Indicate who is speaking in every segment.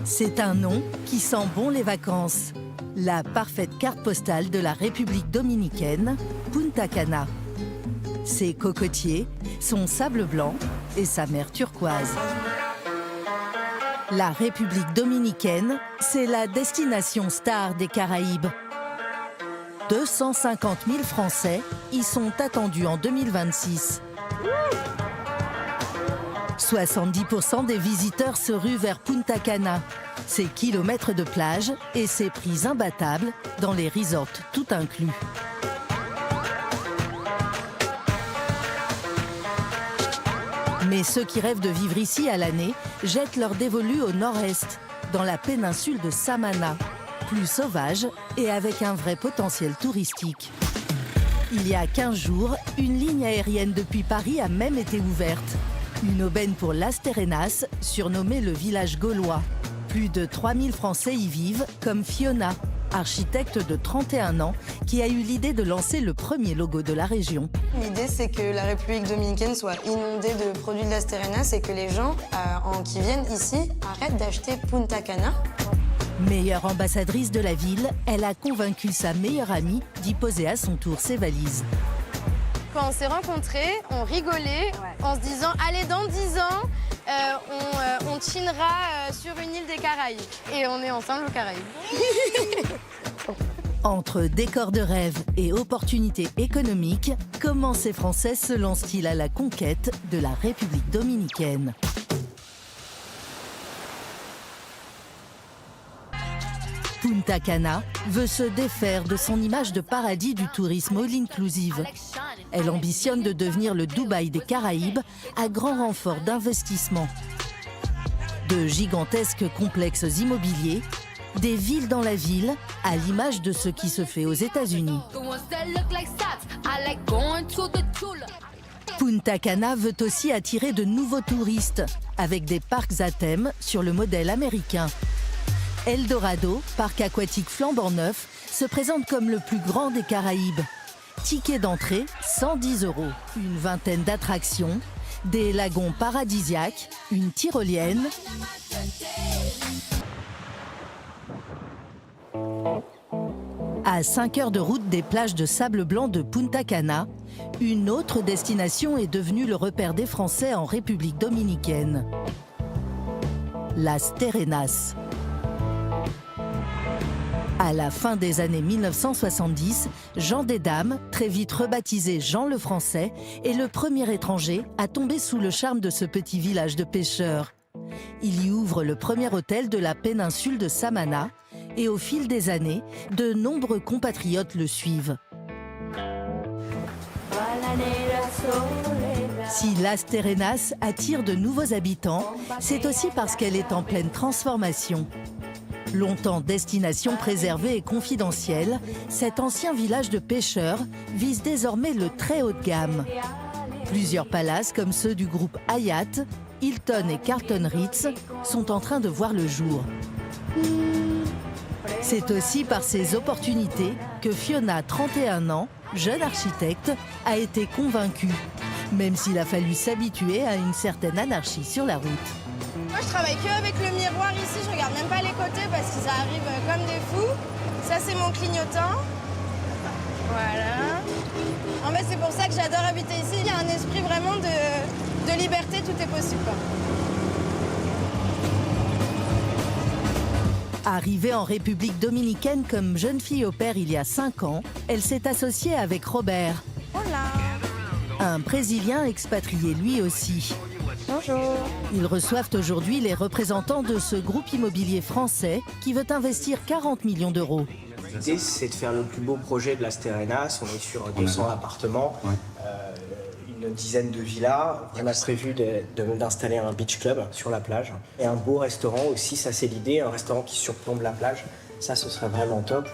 Speaker 1: C'est un nom qui sent bon les vacances. La parfaite carte postale de la République dominicaine, Punta Cana. Ses cocotiers, son sable blanc et sa mer turquoise. La République dominicaine, c'est la destination star des Caraïbes. 250 000 Français y sont attendus en 2026. 70% des visiteurs se ruent vers Punta Cana. Ses kilomètres de plage et ses prix imbattables dans les resorts tout inclus. Mais ceux qui rêvent de vivre ici à l'année jettent leur dévolu au nord-est, dans la péninsule de Samana, plus sauvage et avec un vrai potentiel touristique. Il y a 15 jours, une ligne aérienne depuis Paris a même été ouverte. Une aubaine pour Las Terrenas, surnommé le village gaulois. Plus de 3000 Français y vivent, comme Fiona, architecte de 31 ans, qui a eu l'idée de lancer le premier logo de la région.
Speaker 2: L'idée, c'est que la République dominicaine soit inondée de produits de Las Terrenas et que les gens qui viennent ici arrêtent d'acheter Punta Cana.
Speaker 1: Meilleure ambassadrice de la ville, elle a convaincu sa meilleure amie d'y poser à son tour ses valises.
Speaker 3: Quand on s'est rencontrés, on rigolait en se disant « Allez, dans 10 ans, on chinera sur une île des Caraïbes. » Et on est ensemble aux Caraïbes.
Speaker 1: Entre décors de rêve et opportunités économiques, comment ces Français se lancent-ils à la conquête de la République dominicaine ? Punta Cana veut se défaire de son image de paradis du tourisme all-inclusive. Elle ambitionne de devenir le Dubaï des Caraïbes à grand renfort d'investissement. De gigantesques complexes immobiliers, des villes dans la ville, à l'image de ce qui se fait aux États-Unis. Punta Cana veut aussi attirer de nouveaux touristes, avec des parcs à thème sur le modèle américain. Eldorado, parc aquatique flambant neuf, se présente comme le plus grand des Caraïbes. Ticket d'entrée, 110 €. Une vingtaine d'attractions, des lagons paradisiaques, une tyrolienne. À 5 heures de route des plages de sable blanc de Punta Cana, une autre destination est devenue le repère des Français en République dominicaine. Las Terrenas. À la fin des années 1970, Jean Desdames, très vite rebaptisé Jean le Français, est le premier étranger à tomber sous le charme de ce petit village de pêcheurs. Il y ouvre le premier hôtel de la péninsule de Samana et au fil des années, de nombreux compatriotes le suivent. Si Las Terrenas attire de nouveaux habitants, c'est aussi parce qu'elle est en pleine transformation. Longtemps destination préservée et confidentielle, cet ancien village de pêcheurs vise désormais le très haut de gamme. Plusieurs palaces comme ceux du groupe Hyatt, Hilton et Carlton Ritz sont en train de voir le jour. C'est aussi par ces opportunités que Fiona, 31 ans, jeune architecte, a été convaincue, même s'il a fallu s'habituer à une certaine anarchie sur la route.
Speaker 3: Moi, je travaille que avec le miroir ici, je regarde même pas les côtés parce qu'ils arrivent comme des fous. Ça, c'est mon clignotant. Voilà. En fait, c'est pour ça que j'adore habiter ici. Il y a un esprit vraiment de liberté, tout est possible, quoi.
Speaker 1: Arrivée en République dominicaine comme jeune fille au pair il y a 5 ans, elle s'est associée avec Robert.
Speaker 3: Hola.
Speaker 1: Un Brésilien expatrié lui aussi.
Speaker 3: Bonjour.
Speaker 1: Ils reçoivent aujourd'hui les représentants de ce groupe immobilier français qui veut investir 40 millions d'euros.
Speaker 4: L'idée, c'est de faire le plus beau projet de Las Terrenas. On est sur 200 appartements, une dizaine de villas. On a prévu d'installer un beach club sur la plage. Et un beau restaurant aussi, ça c'est l'idée, un restaurant qui surplombe la plage. Ça, ce serait vraiment top.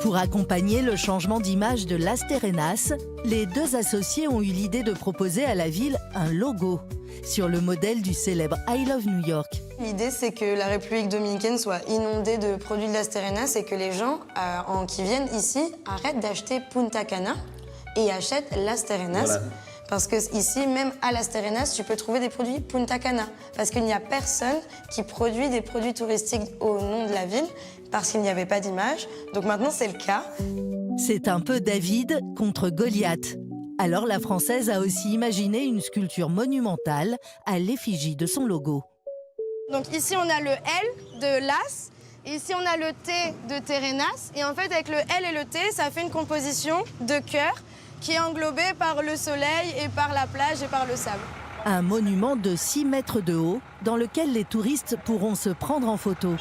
Speaker 1: Pour accompagner le changement d'image de Las Terrenas, les deux associés ont eu l'idée de proposer à la ville un logo, sur le modèle du célèbre I Love New York.
Speaker 2: L'idée, c'est que la République dominicaine soit inondée de produits de Las Terrenas et que les gens qui viennent ici arrêtent d'acheter Punta Cana et achètent Las Terrenas. Voilà. Parce que ici, même à Las Terrenas, tu peux trouver des produits Punta Cana. Parce qu'il n'y a personne qui produit des produits touristiques au nom de la ville, parce qu'il n'y avait pas d'image. Donc maintenant, c'est le cas.
Speaker 1: C'est un peu David contre Goliath. Alors la Française a aussi imaginé une sculpture monumentale à l'effigie de son logo.
Speaker 3: Donc ici, on a le L de Las, et ici, on a le T de Terrenas. Et en fait, avec le L et le T, ça fait une composition de cœur qui est englobée par le soleil et par la plage et par le sable.
Speaker 1: Un monument de 6 mètres de haut dans lequel les touristes pourront se prendre en photo.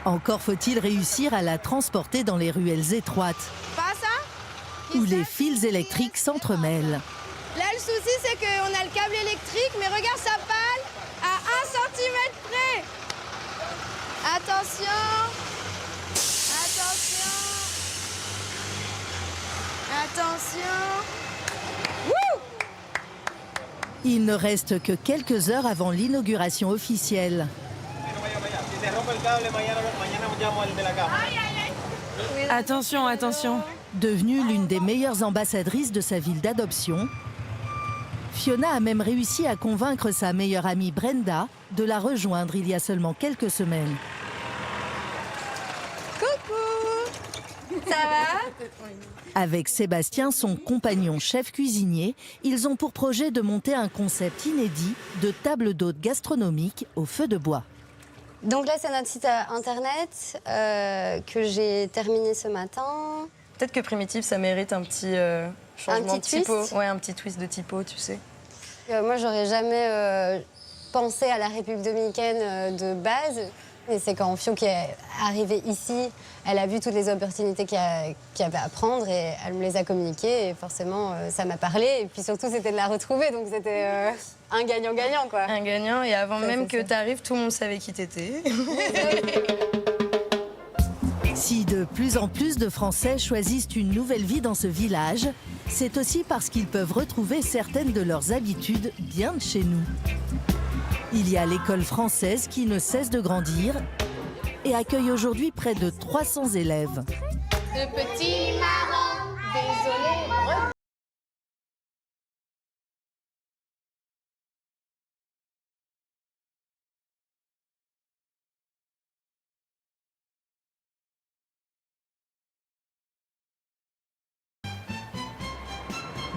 Speaker 1: Encore faut-il réussir à la transporter dans les ruelles étroites où les fils électriques s'entremêlent.
Speaker 3: Là, le souci, c'est qu'on a le câble électrique, mais regarde, ça pâle à 1 cm près. Attention. Attention. Attention. Wouh!
Speaker 1: Il ne reste que quelques heures avant l'inauguration officielle.
Speaker 5: Attention, attention.
Speaker 1: Devenue l'une des meilleures ambassadrices de sa ville d'adoption, Fiona a même réussi à convaincre sa meilleure amie Brenda de la rejoindre il y a seulement quelques semaines.
Speaker 3: Coucou. Ça va?
Speaker 1: Avec Sébastien, son compagnon chef cuisinier, ils ont pour projet de monter un concept inédit de table d'hôte gastronomique au feu de bois.
Speaker 6: Donc là, c'est notre site internet que j'ai terminé ce matin.
Speaker 2: Peut-être que Primitive, ça mérite un petit changement de typo. Ouais, un petit twist de typo, tu sais.
Speaker 6: Moi, j'aurais jamais pensé à la République dominicaine de base. Et c'est quand Fio qui est arrivée ici, elle a vu toutes les opportunités qu'il y avait à prendre et elle me les a communiquées. Et forcément, ça m'a parlé. Et puis surtout, c'était de la retrouver. Donc c'était un gagnant-gagnant, quoi.
Speaker 2: Un gagnant. Et avant
Speaker 6: Ça,
Speaker 2: même que
Speaker 6: ça.
Speaker 2: tu arrives, tout le monde savait qui t'étais.
Speaker 1: Si de plus en plus de Français choisissent une nouvelle vie dans ce village, c'est aussi parce qu'ils peuvent retrouver certaines de leurs habitudes bien de chez nous. Il y a l'école française qui ne cesse de grandir et accueille aujourd'hui près de 300 élèves.
Speaker 3: Le petit marron, désolé.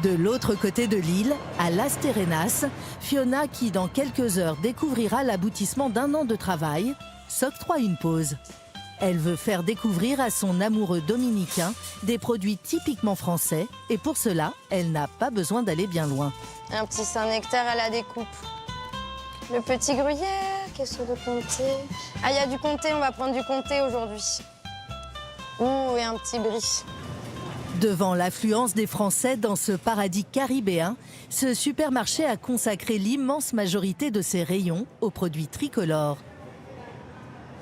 Speaker 1: De l'autre côté de l'île, à Las Terrenas, Fiona, qui dans quelques heures découvrira l'aboutissement d'un an de travail, s'octroie une pause. Elle veut faire découvrir à son amoureux dominicain des produits typiquement français et pour cela, elle n'a pas besoin d'aller bien loin.
Speaker 3: Un petit Saint-Nectaire à la découpe. Le petit gruyère, qu'est-ce que de comté? Ah, il y a du comté, on va prendre du comté aujourd'hui. Ouh, et un petit brie.
Speaker 1: Devant l'affluence des Français dans ce paradis caribéen, ce supermarché a consacré l'immense majorité de ses rayons aux produits tricolores.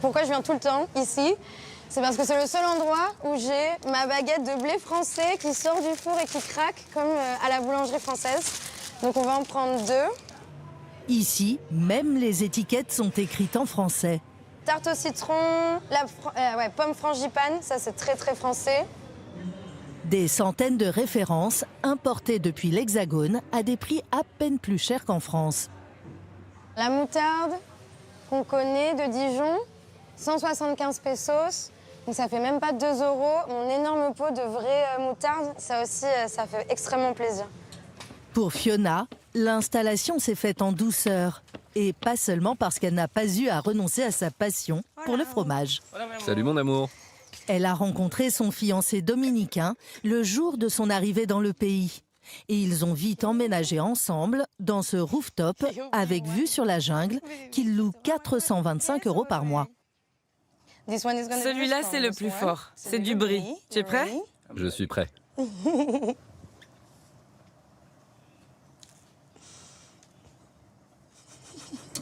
Speaker 3: Pourquoi je viens tout le temps ici? C'est parce que c'est le seul endroit où j'ai ma baguette de blé français qui sort du four et qui craque comme à la boulangerie française. Donc on va en prendre 2.
Speaker 1: Ici, même les étiquettes sont écrites en français.
Speaker 3: Tarte au citron, pomme frangipane, ça c'est très très français.
Speaker 1: Des centaines de références importées depuis l'Hexagone à des prix à peine plus chers qu'en France.
Speaker 3: La moutarde qu'on connaît de Dijon, 175 pesos. Donc ça fait même pas 2 €. Mon énorme pot de vraie moutarde, ça aussi, ça fait extrêmement plaisir.
Speaker 1: Pour Fiona, l'installation s'est faite en douceur. Et pas seulement parce qu'elle n'a pas eu à renoncer à sa passion pour le fromage.
Speaker 7: Salut mon amour.
Speaker 1: Elle a rencontré son fiancé dominicain le jour de son arrivée dans le pays. Et ils ont vite emménagé ensemble dans ce rooftop avec vue sur la jungle qu'ils louent 425 € par mois.
Speaker 5: Celui-là, c'est le plus fort. C'est du brie. Tu es prêt?
Speaker 7: Je suis prêt.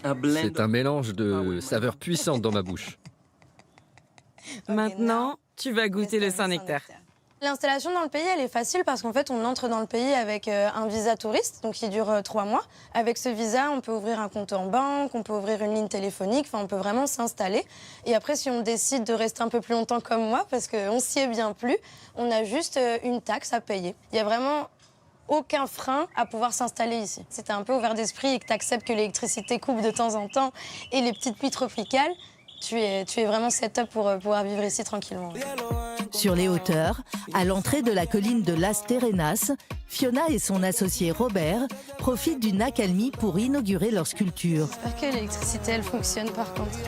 Speaker 7: C'est un mélange de saveurs puissantes dans ma bouche.
Speaker 5: Maintenant, tu vas goûter le Saint-Nectaire.
Speaker 3: L'installation dans le pays, elle est facile parce qu'en fait, on entre dans le pays avec un visa touriste, donc qui dure 3 mois. Avec ce visa, on peut ouvrir un compte en banque, on peut ouvrir une ligne téléphonique, enfin, on peut vraiment s'installer. Et après, si on décide de rester un peu plus longtemps comme moi, parce qu'on s'y est bien plu, on a juste une taxe à payer. Il y a vraiment
Speaker 2: aucun frein à pouvoir s'installer ici. Si tu es un peu ouvert d'esprit et que tu acceptes que l'électricité coupe de temps en temps et les petites pluies tropicales, tu es vraiment set-up pour pouvoir vivre ici tranquillement.
Speaker 1: Sur les hauteurs, à l'entrée de la colline de Las Terrenas, Fiona et son associé Robert profitent d'une accalmie pour inaugurer leur sculpture.
Speaker 2: J'espère que l'électricité, elle fonctionne par contre.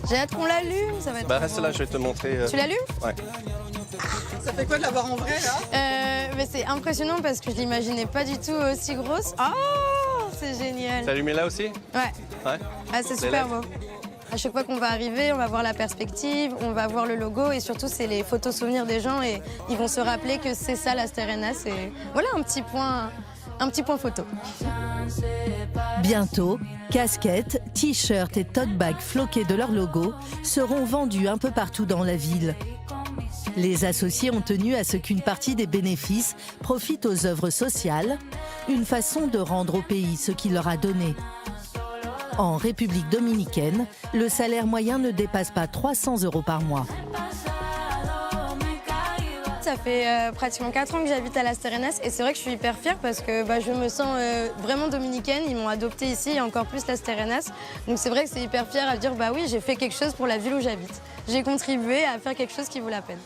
Speaker 2: J'ai hâte qu'on l'allume, ça va être...
Speaker 8: Bah reste là, je vais te montrer.
Speaker 2: Tu l'allumes?
Speaker 8: Ouais.
Speaker 9: Ça fait quoi de l'avoir en vrai, là?
Speaker 2: Mais c'est impressionnant parce que je l'imaginais pas du tout aussi grosse. Oh, c'est génial.
Speaker 8: C'est allumé là aussi?
Speaker 2: Ouais.
Speaker 8: Ouais.
Speaker 2: Ah, c'est super beau. À chaque fois qu'on va arriver, on va voir la perspective, on va voir le logo et surtout, c'est les photos souvenirs des gens et ils vont se rappeler que c'est ça, Las Terrenas. Et voilà, un petit point photo.
Speaker 1: Bientôt, casquettes, t-shirts et tote bags floqués de leur logo seront vendus un peu partout dans la ville. Les associés ont tenu à ce qu'une partie des bénéfices profite aux œuvres sociales, une façon de rendre au pays ce qu'il leur a donné. En République dominicaine, le salaire moyen ne dépasse pas 300 € par mois.
Speaker 2: Ça fait pratiquement 4 ans que j'habite à Las Terrenas et c'est vrai que je suis hyper fière parce que je me sens vraiment dominicaine. Ils m'ont adoptée ici et encore plus Las Terrenas. Donc c'est vrai que c'est hyper fier à dire oui, j'ai fait quelque chose pour la ville où j'habite. J'ai contribué à faire quelque chose qui vaut la peine.